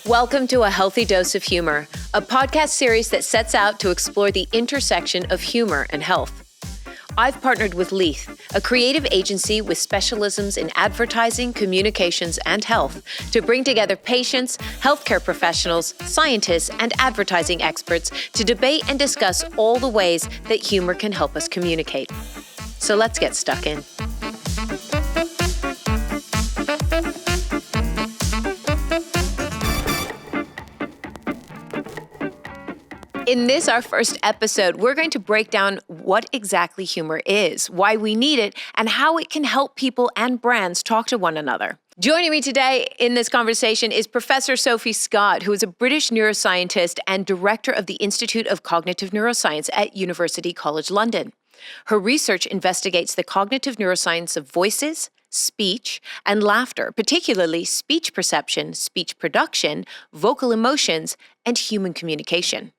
Welcome to A Healthy Dose of Humor, a podcast series that sets out to explore the intersection of humor and health. I've partnered with Leith, a creative agency with specialisms in advertising, communications, and health, to bring together patients, healthcare professionals, scientists, and advertising experts to debate and discuss all the ways that humor can help us communicate. So let's get stuck in. In this, our first episode, we're going to break down what exactly humor is, why we need it, and how it can help people and brands talk to one another. Joining me today in this conversation is Professor Sophie Scott, who is a British neuroscientist and director of the Institute of Cognitive Neuroscience at University College London. Her research investigates the cognitive neuroscience of voices, speech, and laughter, particularly speech perception, speech production, vocal emotions, and human communication.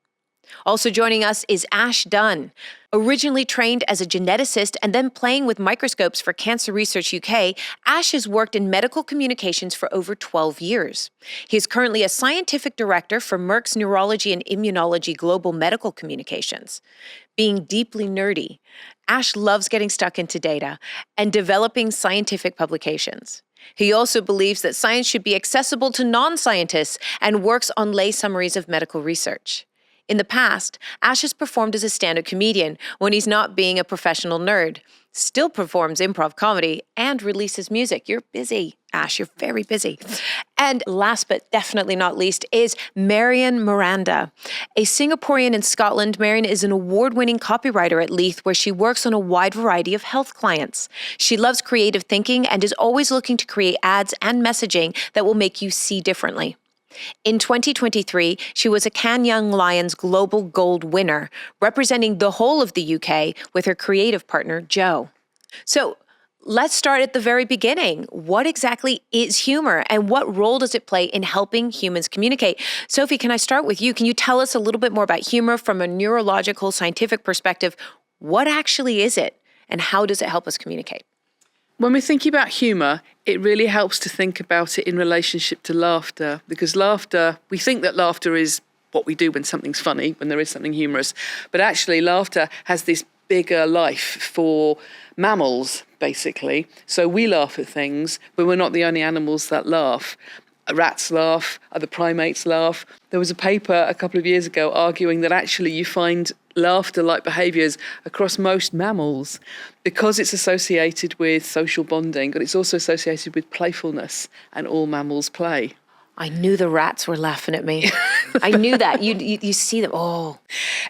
Also joining us is Ash Dunne. Originally trained as a geneticist and then playing with microscopes for Cancer Research UK, Ash has worked in medical communications for over 12 years. He is currently a scientific director for Merk's Neurology and Immunology Global Medical Communications. Being deeply nerdy, Ash loves getting stuck into data and developing scientific publications. He also believes that science should be accessible to non-scientists and works on lay summaries of medical research. In the past, Ash has performed as a stand-up comedian when he's not being a professional nerd, still performs improv comedy, and releases music. You're busy, Ash. You're very busy. And last but definitely not least is Marion Miranda. A Singaporean in Scotland, Marion is an award-winning copywriter at Leith, where she works on a wide variety of health clients. She loves creative thinking and is always looking to create ads and messaging that will make you see differently. In 2023, she was a Cannes Young Lions Global Gold winner, representing the whole of the UK with her creative partner, Joe. So let's start at the very beginning. What exactly is humor, and what role does it play in helping humans communicate? Sophie, can I start with you? Can you tell us a little bit more about humor from a neurological, scientific perspective? What actually is it, and how does it help us communicate? When we're thinking about humour, it really helps to think about it in relationship to laughter, because we think that laughter is what we do when something's funny, when there is something humorous, but actually laughter has this bigger life for mammals, basically. So we laugh at things, but we're not the only animals that laugh. Rats laugh, other primates laugh. There was a paper a couple of years ago arguing that actually you find laughter-like behaviours across most mammals because it's associated with social bonding, but it's also associated with playfulness, and all mammals play. I knew the rats were laughing at me. I knew that. You see them. Oh.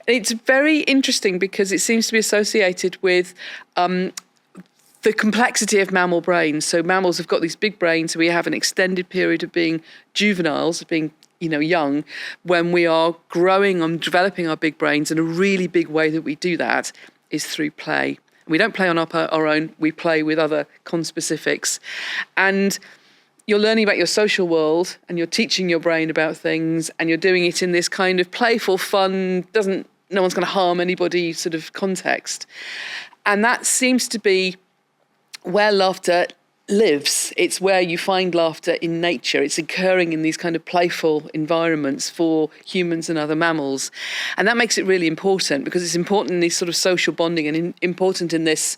It's very interesting because it seems to be associated with the complexity of mammal brains. So mammals have got these big brains, so we have an extended period of being juveniles, of being young, when we are growing and developing our big brains. And a really big way that we do that is through play. We don't play on our own, we play with other conspecifics. And you're learning about your social world, and you're teaching your brain about things, and you're doing it in this kind of playful, fun, no one's going to harm anybody sort of context. And that seems to be where laughter lives. It's where you find laughter in nature. It's occurring in these kind of playful environments for humans and other mammals. And that makes it really important, because it's important in this sort of social bonding and important in this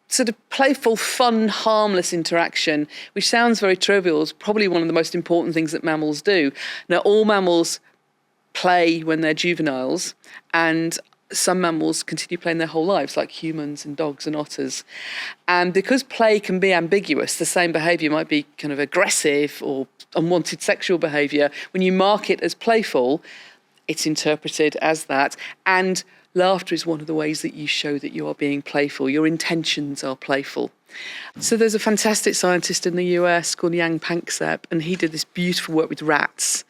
sort of playful, fun, harmless interaction, which sounds very trivial. It's probably one of the most important things that mammals do. Now, all mammals play when they're juveniles, and some mammals continue playing their whole lives, like humans and dogs and otters. And because play can be ambiguous, the same behaviour might be kind of aggressive or unwanted sexual behaviour. When you mark it as playful, it's interpreted as that. And laughter is one of the ways that you show that you are being playful. Your intentions are playful. So there's a fantastic scientist in the US called Yang Panksepp, and he did this beautiful work with rats.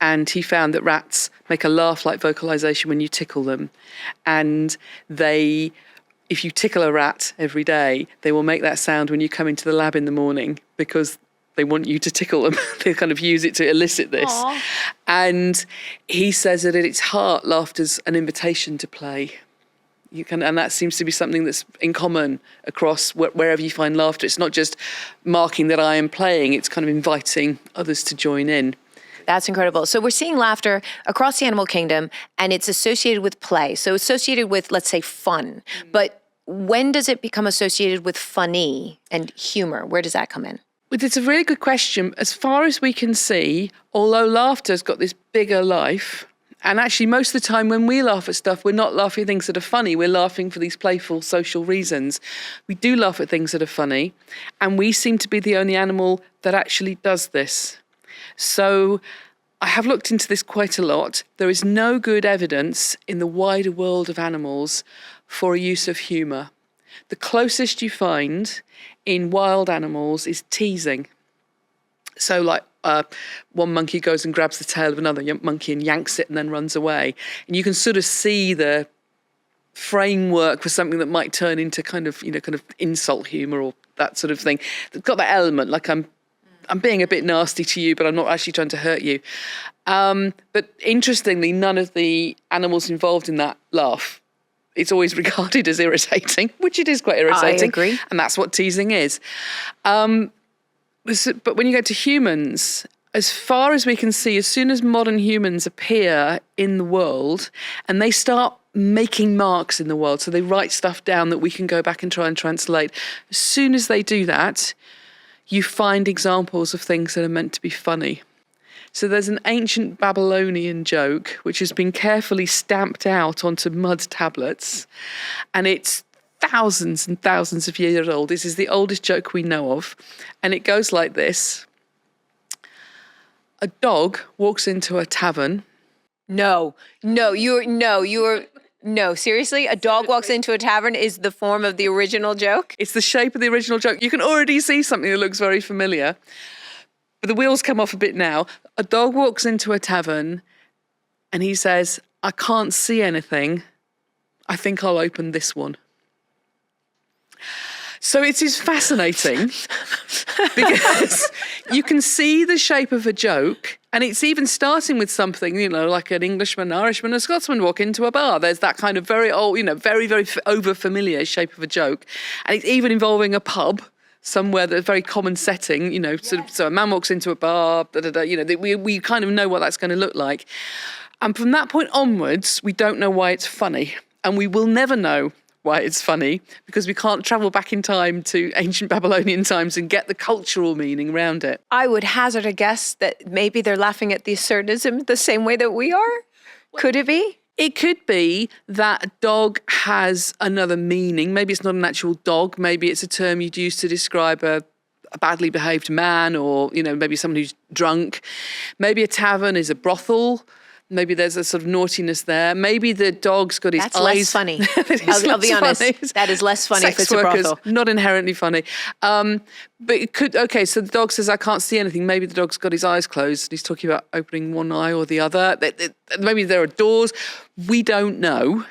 And he found that rats make a laugh-like vocalization when you tickle them. And if you tickle a rat every day, they will make that sound when you come into the lab in the morning, because they want you to tickle them. They kind of use it to elicit this. Aww. And he says that at its heart, laughter's an invitation to play. And that seems to be something that's in common across wherever you find laughter. It's not just marking that I am playing, it's kind of inviting others to join in. That's incredible. So we're seeing laughter across the animal kingdom, and it's associated with play. So associated with, let's say, fun. But when does it become associated with funny and humor? Where does that come in? It's a really good question. As far as we can see, although laughter's got this bigger life, and actually most of the time when we laugh at stuff, we're not laughing at things that are funny. We're laughing for these playful social reasons. We do laugh at things that are funny, and we seem to be the only animal that actually does this. So I have looked into this quite a lot. There is no good evidence in the wider world of animals for a use of humour. The closest you find in wild animals is teasing. So like one monkey goes and grabs the tail of another monkey and yanks it and then runs away. And you can sort of see the framework for something that might turn into kind of insult humour or that sort of thing. It's got that element, like I'm being a bit nasty to you, but I'm not actually trying to hurt you. But interestingly, none of the animals involved in that laugh. It's always regarded as irritating, which it is quite irritating. I agree. And that's what teasing is. But when you get to humans, as far as we can see, as soon as modern humans appear in the world and they start making marks in the world, so they write stuff down that we can go back and try and translate, as soon as they do that, you find examples of things that are meant to be funny. So there's an ancient Babylonian joke which has been carefully stamped out onto mud tablets, and it's thousands and thousands of years old. This is the oldest joke we know of, and it goes like this. A dog walks into a tavern. No, seriously? A dog walks into a tavern is the form of the original joke? It's the shape of the original joke. You can already see something that looks very familiar. But the wheels come off a bit now. A dog walks into a tavern and he says, I can't see anything. I think I'll open this one. So it is fascinating because you can see the shape of a joke, and it's even starting with something, like an Englishman, an Irishman, a Scotsman walk into a bar. There's that kind of very old, very, very over-familiar shape of a joke. And it's even involving a pub somewhere that's a very common setting, so a man walks into a bar, we kind of know what that's going to look like. And from that point onwards, we don't know why it's funny. And we will never know why it's funny, because we can't travel back in time to ancient Babylonian times and get the cultural meaning around it. I would hazard a guess that maybe they're laughing at the absurdism the same way that we are. Could it be? It could be that a dog has another meaning. Maybe it's not an actual dog. Maybe it's a term you'd use to describe a badly behaved man, or, maybe someone who's drunk. Maybe a tavern is a brothel. Maybe there's a sort of naughtiness there. Maybe the dog's got his That's eyes. Less funny. I'll be honest. Funny. That is less funny Sex if it's a workers, brothel. not inherently funny. But it could, okay, so the dog says, I can't see anything. Maybe the dog's got his eyes closed. He's talking about opening one eye or the other. Maybe there are doors. We don't know.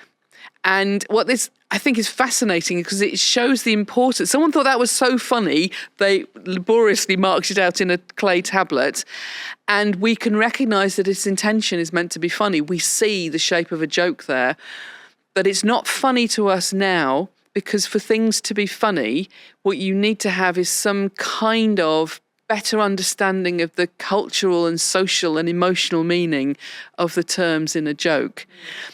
And what this, I think, is fascinating because it shows the importance. Someone thought that was so funny, they laboriously marked it out in a clay tablet. And we can recognise that its intention is meant to be funny. We see the shape of a joke there. But it's not funny to us now, because for things to be funny, what you need to have is some kind of better understanding of the cultural and social and emotional meaning of the terms in a joke.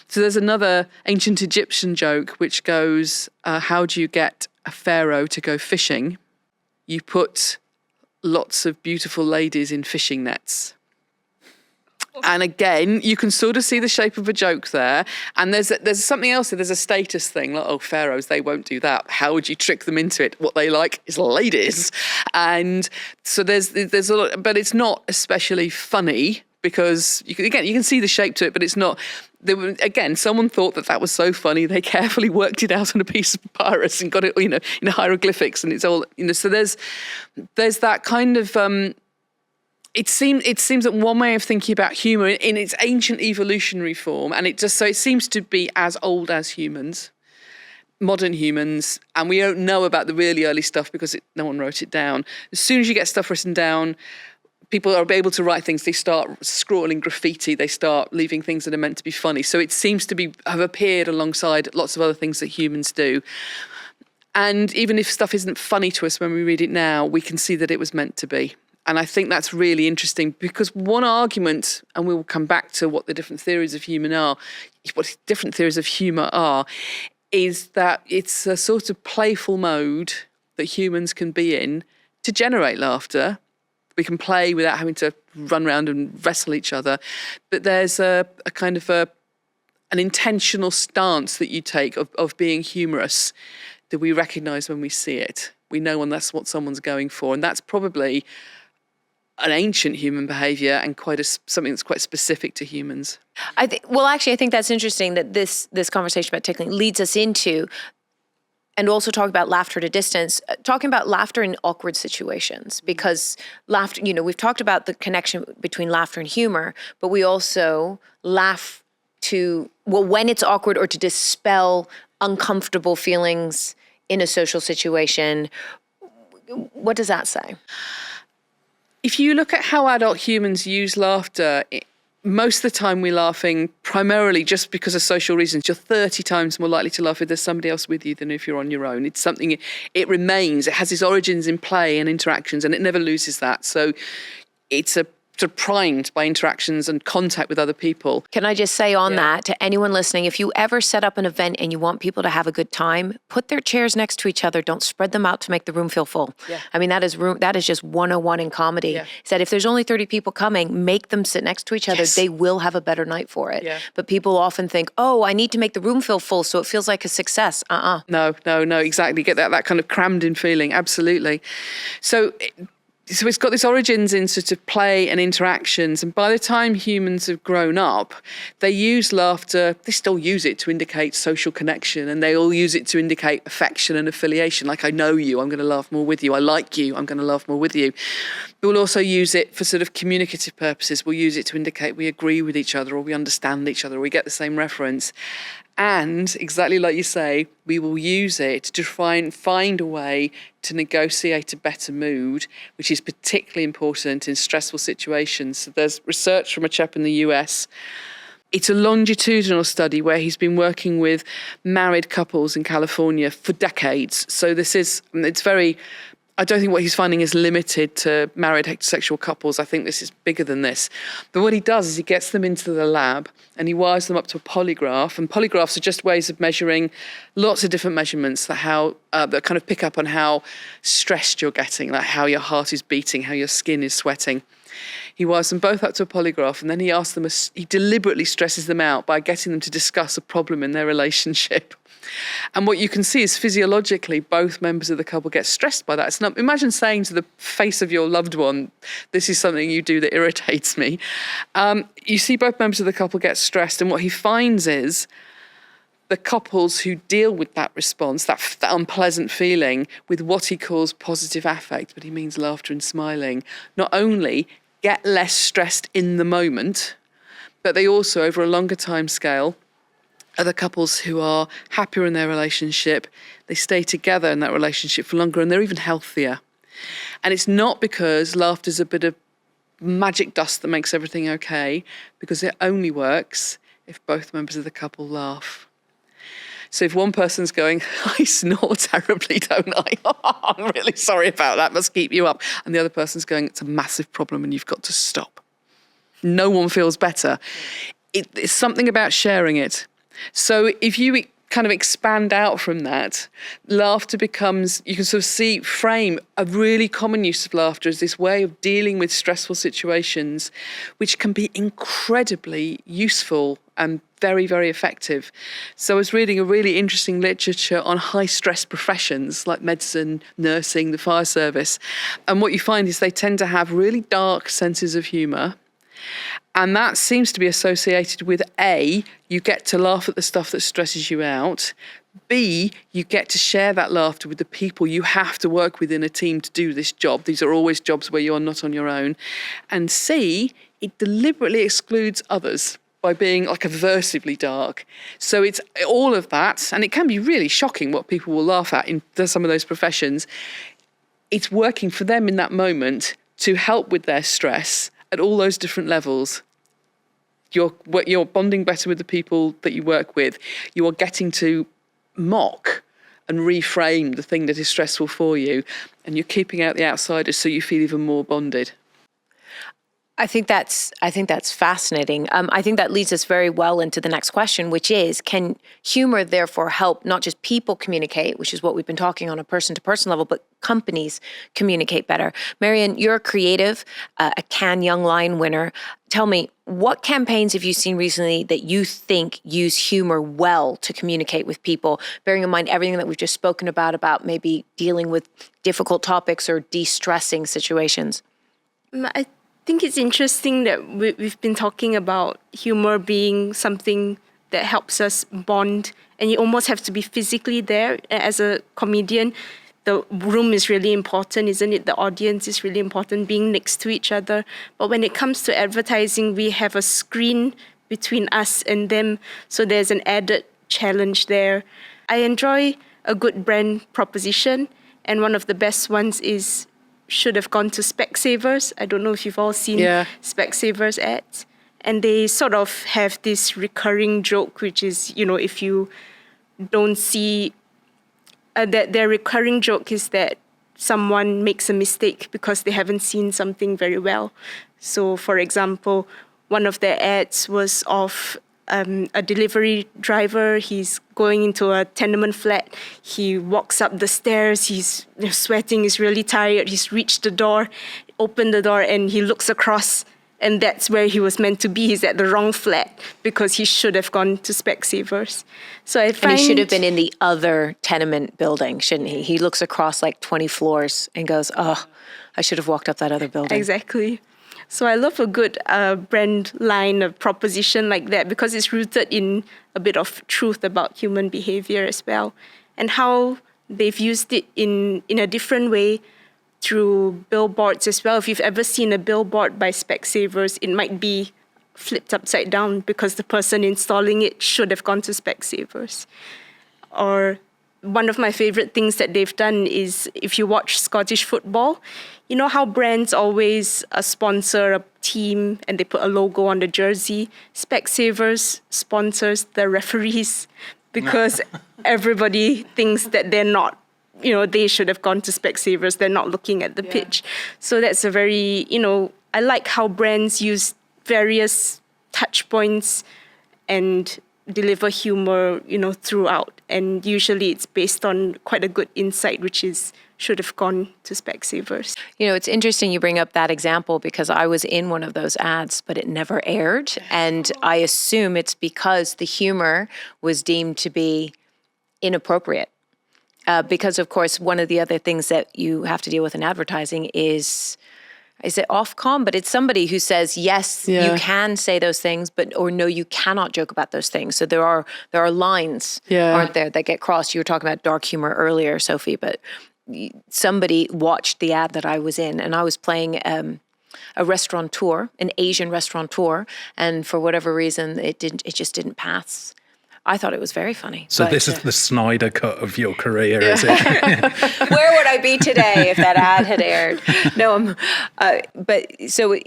So there's another ancient Egyptian joke which goes, how do you get a pharaoh to go fishing? You put lots of beautiful ladies in fishing nets. And again, you can sort of see the shape of a joke there. And there's something else. There's a status thing. Like, oh, pharaohs, they won't do that. How would you trick them into it? What they like is ladies. And so there's a lot, but it's not especially funny because you can see the shape to it, but it's not. Again, someone thought that was so funny. They carefully worked it out on a piece of papyrus and got it, in hieroglyphics, and it's all, So there's that kind of. It seems that one way of thinking about humour in its ancient evolutionary form, and it seems to be as old as humans, modern humans, and we don't know about the really early stuff because no one wrote it down. As soon as you get stuff written down, people are able to write things, they start scrawling graffiti, they start leaving things that are meant to be funny. So it seems to have appeared alongside lots of other things that humans do. And even if stuff isn't funny to us when we read it now, we can see that it was meant to be. And I think that's really interesting, because one argument, and we will come back to what the different theories of humour are, is that it's a sort of playful mode that humans can be in to generate laughter. We can play without having to run around and wrestle each other. But there's a kind of an intentional stance that you take of being humorous that we recognise when we see it. We know when that's what someone's going for. And that's probably an ancient human behaviour and something that's quite specific to humans. I think that's interesting that this conversation about tickling leads us into, and also talk about laughter at a distance, talking about laughter in awkward situations, because laughter, we've talked about the connection between laughter and humor, but we also laugh when it's awkward or to dispel uncomfortable feelings in a social situation. What does that say? If you look at how adult humans use laughter, most of the time we're laughing primarily just because of social reasons. You're 30 times more likely to laugh if there's somebody else with you than if you're on your own. It's something, it remains, it has its origins in play and interactions, and it never loses that. So it's sort of primed by interactions and contact with other people. Can I just say that to anyone listening, if you ever set up an event and you want people to have a good time, put their chairs next to each other. Don't spread them out to make the room feel full. Yeah. I mean, that is just 101 in comedy. Yeah. Is that if there's only 30 people coming, make them sit next to each other. Yes. They will have a better night for it. Yeah. But people often think, I need to make the room feel full so it feels like a success. No, exactly. Get that kind of crammed in feeling. Absolutely. So it's got this origins in sort of play and interactions. And by the time humans have grown up, they use laughter. They still use it to indicate social connection, and they all use it to indicate affection and affiliation. Like, I know you, I'm going to laugh more with you. I like you, I'm going to laugh more with you. But we'll also use it for sort of communicative purposes. We'll use it to indicate we agree with each other, or we understand each other, or we get the same reference. And exactly like you say, we will use it to try and find a way to negotiate a better mood, which is particularly important in stressful situations. So there's research from a chap in the US. It's a longitudinal study where he's been working with married couples in California for decades. So I don't think what he's finding is limited to married heterosexual couples. I think this is bigger than this. But what he does is he gets them into the lab and he wires them up to a polygraph. And polygraphs are just ways of measuring lots of different measurements that kind of pick up on how stressed you're getting, like how your heart is beating, how your skin is sweating. He wires them both up to a polygraph, and then he deliberately stresses them out by getting them to discuss a problem in their relationship. And what you can see is physiologically, both members of the couple get stressed by that. It's not, imagine saying to the face of your loved one, this is something you do that irritates me. You see both members of the couple get stressed, and what he finds is the couples who deal with that response, that unpleasant feeling, with what he calls positive affect, but he means laughter and smiling, not only get less stressed in the moment, but they also, over a longer time scale, are the couples who are happier in their relationship. They stay together in that relationship for longer, and they're even healthier. And it's not because laughter's a bit of magic dust that makes everything okay, because it only works if both members of the couple laugh. So if one person's going, I snore terribly, don't I? I'm really sorry about that, must keep you up. And the other person's going, it's a massive problem and you've got to stop. No one feels better. It's something about sharing it. So if you kind of expand out from that, laughter becomes, you can sort of frame a really common use of laughter as this way of dealing with stressful situations, which can be incredibly useful and very, very effective. So I was reading a really interesting literature on high-stress professions like medicine, nursing, the fire service. And what you find is they tend to have really dark senses of humour. And that seems to be associated with A, you get to laugh at the stuff that stresses you out. B, you get to share that laughter with the people you have to work with in a team to do this job. These are always jobs where you're not on your own. And C, it deliberately excludes others by being like aversively dark. So it's all of that, and it can be really shocking what people will laugh at in some of those professions. It's working for them in that moment to help with their stress at all those different levels. You're bonding better with the people that you work with. You are getting to mock and reframe the thing that is stressful for you, and you're keeping out the outsiders so you feel even more bonded. I think that's fascinating. I think that leads us very well into the next question, which is, can humor therefore help not just people communicate, which is what we've been talking on a person-to-person level, but companies communicate better? Marion, you're a creative, a Cannes Young Lion winner. Tell me, what campaigns have you seen recently that you think use humor well to communicate with people, bearing in mind everything that we've just spoken about maybe dealing with difficult topics or de-stressing situations? I think it's interesting that we've been talking about humor being something that helps us bond, and you almost have to be physically there. As a comedian, the room is really important, isn't it? The audience is really important, being next to each other. But when it comes to advertising, we have a screen between us and them, so there's an added challenge there. I enjoy a good brand proposition, and one of the best ones is should have gone to Specsavers. I don't know if you've all seen Specsavers ads. And they sort of have this recurring joke, which is, if you don't see that their recurring joke is that someone makes a mistake because they haven't seen something very well. So, for example, one of their ads was of a delivery driver. He's going into a tenement flat. He walks up the stairs. He's sweating. He's really tired. He's reached the door, opened the door, and he looks across. And that's where he was meant to be. He's at the wrong flat because he should have gone to Specsavers. So I find... And he should have been in the other tenement building, shouldn't he? He looks across like 20 floors and goes, oh, I should have walked up that other building. Exactly. So I love a good brand line, a proposition like that, because it's rooted in a bit of truth about human behavior as well, and how they've used it in a different way through billboards as well. If you've ever seen a billboard by Specsavers, it might be flipped upside down because the person installing it should have gone to Specsavers. Or one of my favorite things that they've done is, if you watch Scottish football, you know how brands always sponsor a team and they put a logo on the jersey? Specsavers sponsors the referees because everybody thinks that they're not, they should have gone to Specsavers. They're not looking at the pitch. So that's a very, I like how brands use various touch points and deliver humor, throughout. And usually it's based on quite a good insight, which is should have gone to Specsavers. It's interesting you bring up that example because I was in one of those ads, but it never aired. And I assume it's because the humor was deemed to be inappropriate. Because, of course, one of the other things that you have to deal with in advertising is it Ofcom? But it's somebody who says, yes, you can say those things, or no, you cannot joke about those things. So there are lines, aren't there, that get crossed. You were talking about dark humor earlier, Sophie, but somebody watched the ad that I was in, and I was playing a restaurateur, an Asian restaurateur, and for whatever reason, it just didn't pass. I thought it was very funny. So this is the Snyder cut of your career, is it? Where would I be today if that ad had aired? No, but so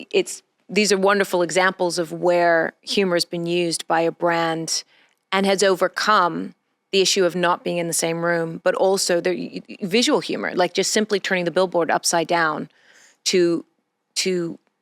these are wonderful examples of where humor has been used by a brand and has overcome the issue of not being in the same room, but also the visual humor, like just simply turning the billboard upside down to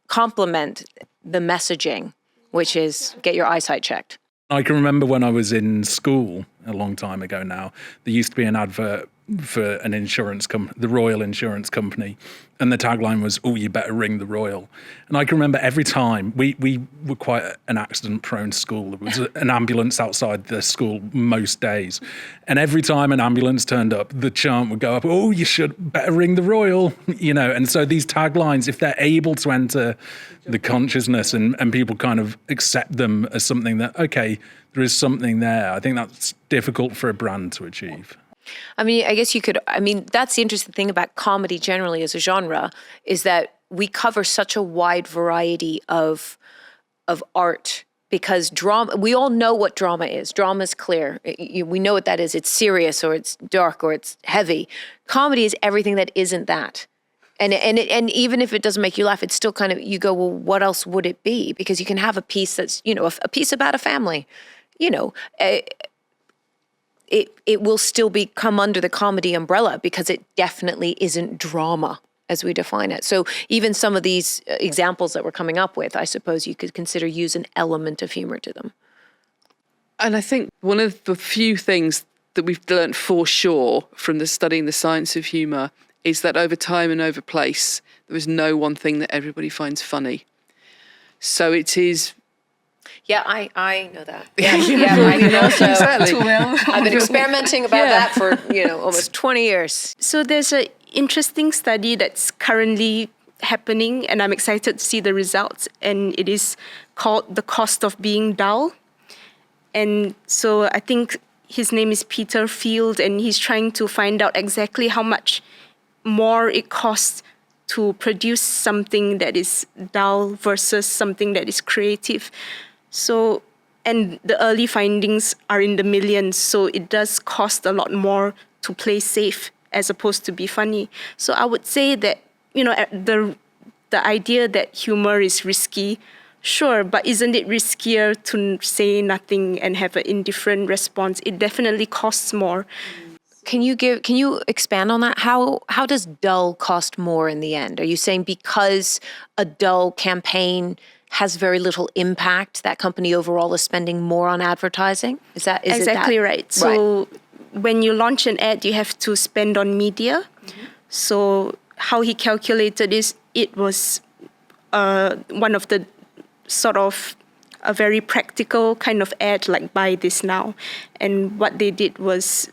complement the messaging, which is get your eyesight checked. I can remember when I was in school a long time ago now, there used to be an advert for an insurance company, the Royal Insurance Company, and the tagline was, "Oh, you better ring the Royal." And I can remember every time, we were quite an accident-prone school. There was an ambulance outside the school most days. And every time an ambulance turned up, the chant would go up, "Oh, you should better ring the Royal." And so these taglines, if they're able to enter the consciousness and people kind of accept them as something that, okay, there is something there, I think that's difficult for a brand to achieve. I mean, I guess that's the interesting thing about comedy generally as a genre, is that we cover such a wide variety of art, because drama, we all know what drama is. Drama is clear. We know what that is. It's serious, or it's dark, or it's heavy. Comedy is everything that isn't that. And even if it doesn't make you laugh, it's still kind of, you go, well, what else would it be? Because you can have a piece that's, a piece about a family, it will still come under the comedy umbrella because it definitely isn't drama as we define it. So even some of these examples that we're coming up with, I suppose you could consider use an element of humor to them. And I think one of the few things that we've learned for sure from the studying the science of humour is that over time and over place, there is no one thing that everybody finds funny. So it is... Yeah, I know that. Yeah, I know. Exactly. I've been experimenting about that for, almost 20 years. So there's an interesting study that's currently happening, and I'm excited to see the results, and it is called The Cost of Being Dull. And so I think his name is Peter Field, and he's trying to find out exactly how much more it costs to produce something that is dull versus something that is creative. So, and the early findings are in the millions, so it does cost a lot more to play safe as opposed to be funny. So I would say that, the idea that humor is risky, sure, but isn't it riskier to say nothing and have an indifferent response? It definitely costs more. Can you expand on that? How does dull cost more in the end? Are you saying because a dull campaign has very little impact, that company overall is spending more on advertising? Is exactly right? So when you launch an ad, you have to spend on media. Mm-hmm. So how he calculated is it was one of the sort of a very practical kind of ad, like buy this now. And what they did was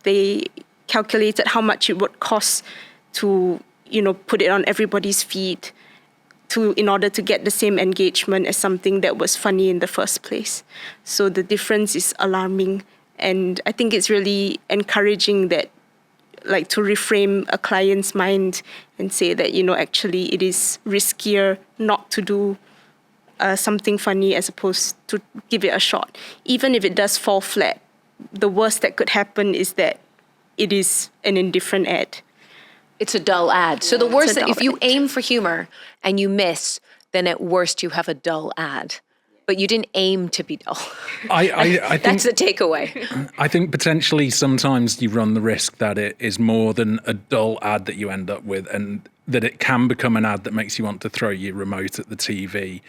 they calculated how much it would cost to, put it on everybody's feed in order to get the same engagement as something that was funny in the first place. So the difference is alarming. And I think it's really encouraging that, like, to reframe a client's mind and say that, actually it is riskier not to do something funny as opposed to give it a shot. Even if it does fall flat, the worst that could happen is that it is an indifferent ad. It's a dull ad. So the worst, that if you ad. aim for humor and you miss, then at worst you have a dull ad. But you didn't aim to be dull. I think that's the takeaway. I think potentially sometimes you run the risk that it is more than a dull ad that you end up with, and that it can become an ad that makes you want to throw your remote at the TV.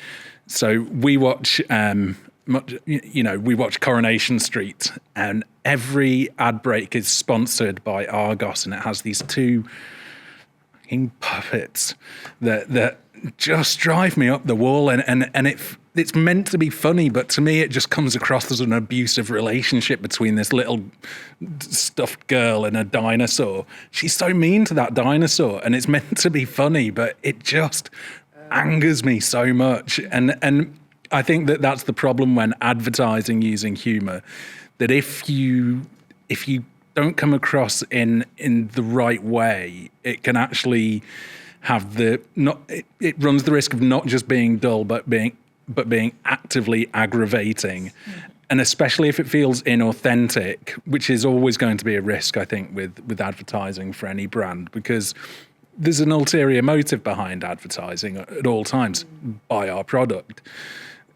So we watch, we watch Coronation Street, and every ad break is sponsored by Argos, and it has these two fucking puppets that just drive me up the wall, and it's meant to be funny, but to me it just comes across as an abusive relationship between this little stuffed girl and a dinosaur. She's so mean to that dinosaur, and it's meant to be funny, but it just angers me so much. And I think that that's the problem when advertising using humor, that if you don't come across in the right way, it can actually have it runs the risk of not just being dull, but being actively aggravating. And especially if it feels inauthentic, which is always going to be a risk, I think, with advertising for any brand, because there's an ulterior motive behind advertising at all times. Buy our product.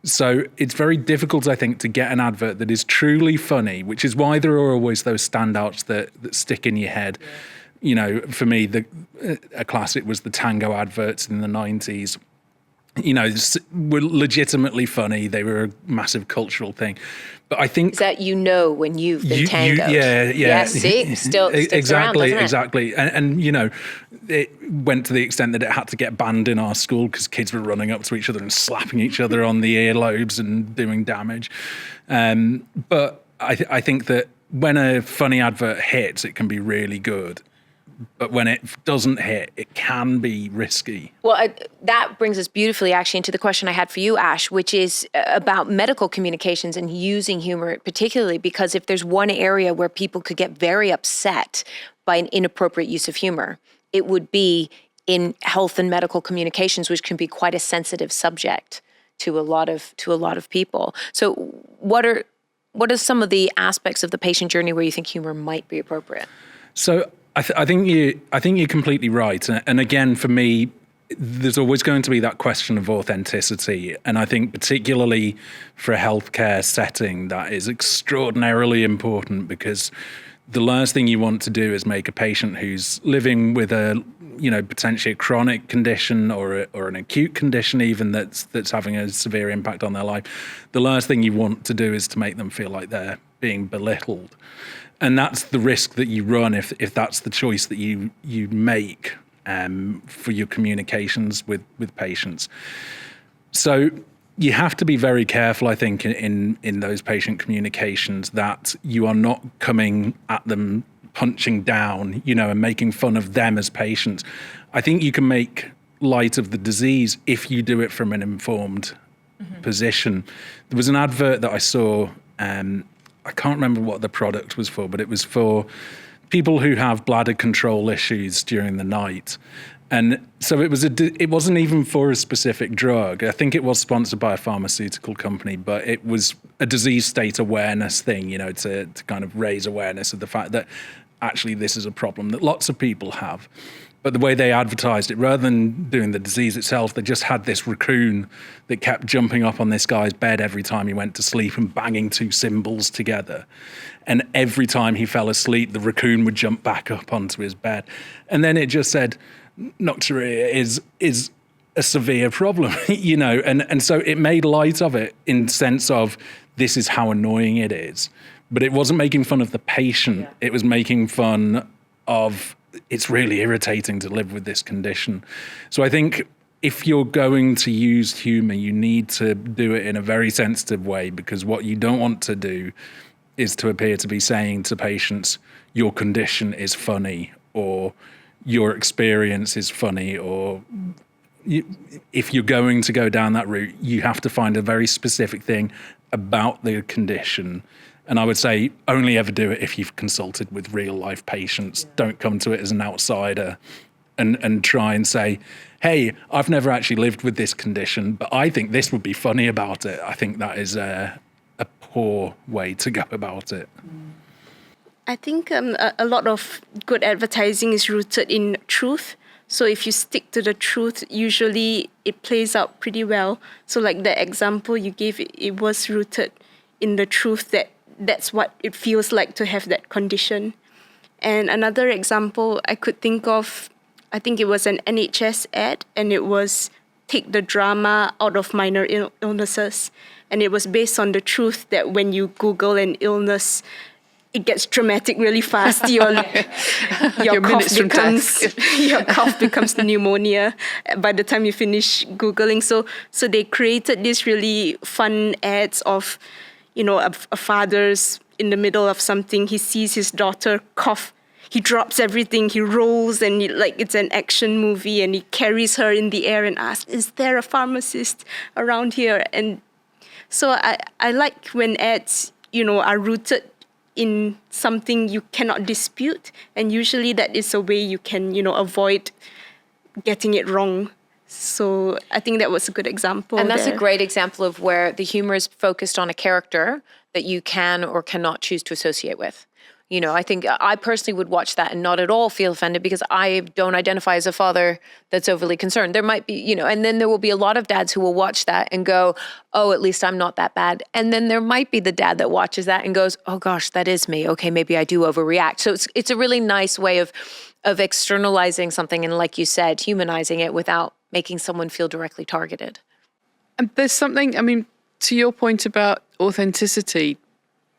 So it's very difficult, I think, to get an advert that is truly funny, which is why there are always those standouts that stick in your head. Yeah. For me, a classic was the Tango adverts in the 90s. Were legitimately funny. They were a massive cultural thing. But I think... Is that when you've been tangoed? Yeah. See? Still sticks around, doesn't it? Exactly. And it went to the extent that it had to get banned in our school because kids were running up to each other and slapping each other on the earlobes and doing damage. But I think that when a funny advert hits, it can be really good. But when it doesn't hit, it can be risky. Well, that brings us beautifully actually into the question I had for you, Ash, which is about medical communications and using humor particularly, because if there's one area where people could get very upset by an inappropriate use of humor, it would be in health and medical communications, which can be quite a sensitive subject to a lot of people. So what are some of the aspects of the patient journey where you think humor might be appropriate? So I think you're completely right. And again, for me, there's always going to be that question of authenticity. And I think particularly for a healthcare setting, that is extraordinarily important, because the last thing you want to do is make a patient who's living with a, potentially a chronic condition or an acute condition even that's having a severe impact on their life. The last thing you want to do is to make them feel like they're being belittled. And that's the risk that you run if that's the choice that you make for your communications with patients. So you have to be very careful, I think, in those patient communications, that you are not coming at them punching down, and making fun of them as patients. I think you can make light of the disease if you do it from an informed position. There was an advert that I saw, I can't remember what the product was for, but it was for people who have bladder control issues during the night. And so it wasn't even for a specific drug. I think it was sponsored by a pharmaceutical company, but it was a disease state awareness thing, to kind of raise awareness of the fact that actually this is a problem that lots of people have. But the way they advertised it, rather than doing the disease itself, they just had this raccoon that kept jumping up on this guy's bed every time he went to sleep and banging two cymbals together. And every time he fell asleep, the raccoon would jump back up onto his bed. And then it just said, nocturia is a severe problem, and so it made light of it in the sense of this is how annoying it is. But it wasn't making fun of the patient. Yeah. It was making fun of, it's really irritating to live with this condition. So I think if you're going to use humour, you need to do it in a very sensitive way, because what you don't want to do is to appear to be saying to patients, your condition is funny, or your experience is funny, or if you're going to go down that route, you have to find a very specific thing about the condition. And I would say only ever do it if you've consulted with real life patients. Yeah. Don't come to it as an outsider and try and say, hey, I've never actually lived with this condition, but I think this would be funny about it. I think that is a poor way to go about it. I think a lot of good advertising is rooted in truth. So if you stick to the truth, usually it plays out pretty well. So like the example you gave, it was rooted in the truth that that's what it feels like to have that condition. And another example I could think of, I think it was an NHS ad, and it was take the drama out of minor illnesses. And it was based on the truth that when you Google an illness, it gets dramatic really fast. Your cough becomes pneumonia by the time you finish Googling. So they created these really fun ads of, a father's in the middle of something. He sees his daughter cough. He drops everything. He rolls, and it's an action movie, and he carries her in the air and asks, "Is there a pharmacist around here?" And so I like when ads, are rooted in something you cannot dispute, and usually that is a way you can, avoid getting it wrong. So I think that was a good example. And that's a great example of where the humor is focused on a character that you can or cannot choose to associate with. I think I personally would watch that and not at all feel offended, because I don't identify as a father that's overly concerned. There might be, and then there will be a lot of dads who will watch that and go, oh, at least I'm not that bad. And then there might be the dad that watches that and goes, oh gosh, that is me. Okay, maybe I do overreact. So it's a really nice way of externalizing something and, like you said, humanizing it without making someone feel directly targeted. And there's something, to your point about authenticity,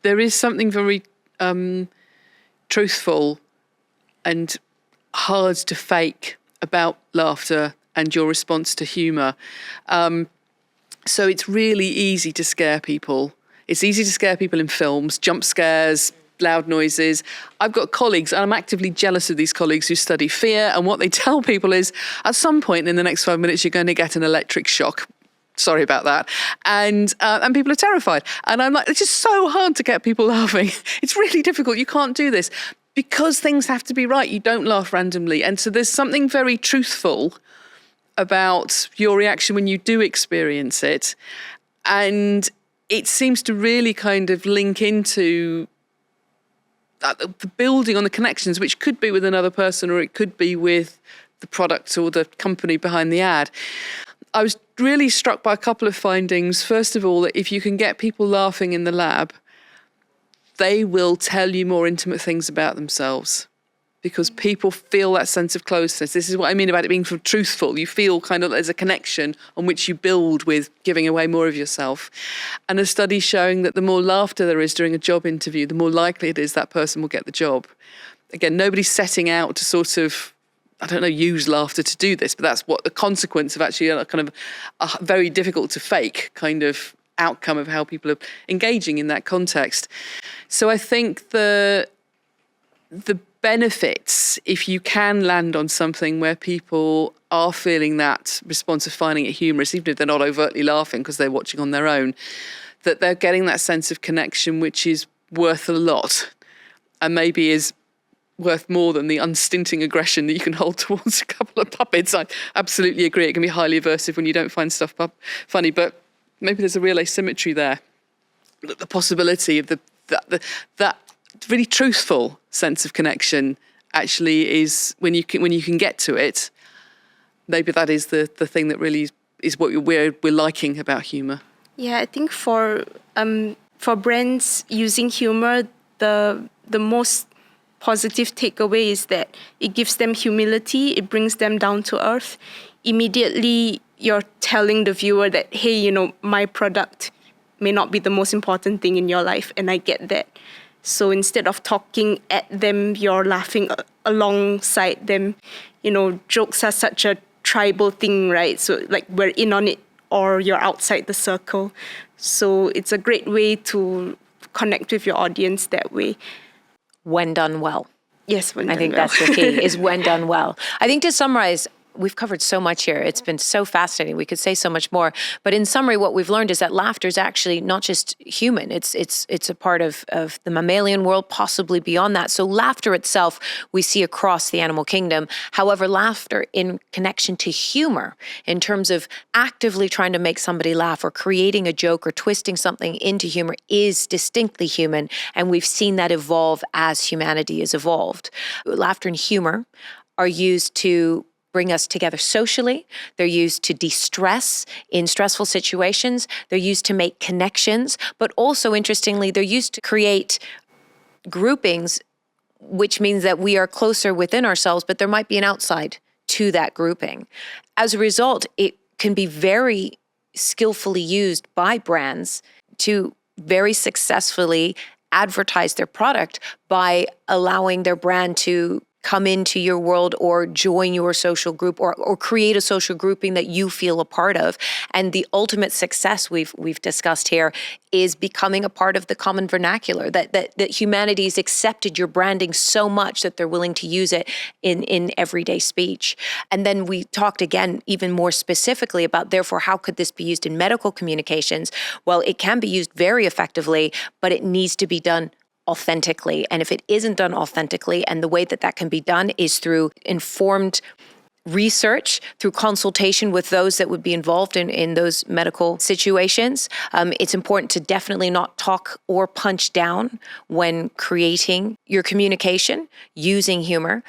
there is something very truthful and hard to fake about laughter and your response to humour. So it's really easy to scare people. It's easy to scare people in films, jump scares, loud noises. I've got colleagues, and I'm actively jealous of these colleagues who study fear, and what they tell people is, at some point in the next 5 minutes, you're going to get an electric shock. Sorry about that. And people are terrified. And I'm like, it's just so hard to get people laughing. It's really difficult. You can't do this because things have to be right. You don't laugh randomly. And so there's something very truthful about your reaction when you do experience it. And it seems to really kind of link into the building on the connections, which could be with another person or it could be with the product or the company behind the ad. I was really struck by a couple of findings. First of all, that if you can get people laughing in the lab, they will tell you more intimate things about themselves because people feel that sense of closeness. This is what I mean about it being truthful. You feel kind of there's a connection on which you build with giving away more of yourself. And a study showing that the more laughter there is during a job interview, the more likely it is that person will get the job. Again, nobody's setting out to sort of, I don't know, use laughter to do this, but that's what the consequence of actually a kind of a very difficult to fake kind of outcome of how people are engaging in that context. So I think the benefits, if you can land on something where people are feeling that response of finding it humorous, even if they're not overtly laughing because they're watching on their own, that they're getting that sense of connection, which is worth a lot and maybe is worth more than the unstinting aggression that you can hold towards a couple of puppets. I absolutely agree. It can be highly aversive when you don't find stuff funny, but maybe there's a real asymmetry there. The possibility of that really truthful sense of connection actually is when you can get to it. Maybe that is the thing that really is what we're liking about humour. Yeah, I think for brands using humour, the most positive takeaway is that it gives them humility. It brings them down to earth. Immediately, you're telling the viewer that, hey, my product may not be the most important thing in your life, and I get that. So instead of talking at them, you're laughing alongside them. Jokes are such a tribal thing, right? So like we're in on it or you're outside the circle. So it's a great way to connect with your audience that way. When done well. Yes, when done well. I think that's the key, is when done well. I think to summarize, we've covered so much here. It's been so fascinating. We could say so much more. But in summary, what we've learned is that laughter is actually not just human. It's a part of the mammalian world, possibly beyond that. So laughter itself, we see across the animal kingdom. However, laughter in connection to humor, in terms of actively trying to make somebody laugh or creating a joke or twisting something into humor, is distinctly human. And we've seen that evolve as humanity has evolved. Laughter and humor are used to bring us together socially. They're used to de-stress in stressful situations. They're used to make connections, but also, interestingly, they're used to create groupings, which means that we are closer within ourselves, but there might be an outside to that grouping. As a result, it can be very skillfully used by brands to very successfully advertise their product by allowing their brand to come into your world or join your social group or create a social grouping that you feel a part of. And the ultimate success we've discussed here is becoming a part of the common vernacular, that humanity's accepted your branding so much that they're willing to use it in everyday speech. And then we talked again, even more specifically about, therefore, how could this be used in medical communications? Well, it can be used very effectively, but it needs to be done authentically. And if it isn't done authentically, and the way that can be done is through informed research, through consultation with those that would be involved in those medical situations, it's important to definitely not talk or punch down when creating your communication using humor.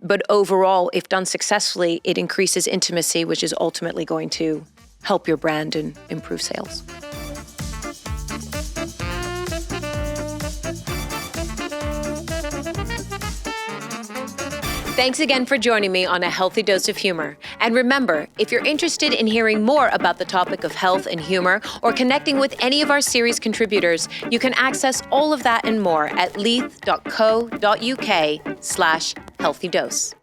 But overall, if done successfully, it increases intimacy, which is ultimately going to help your brand and improve sales. Thanks again for joining me on A Healthy Dose of Humor. And remember, if you're interested in hearing more about the topic of health and humor or connecting with any of our series contributors, you can access all of that and more at leith.co.uk/healthydose.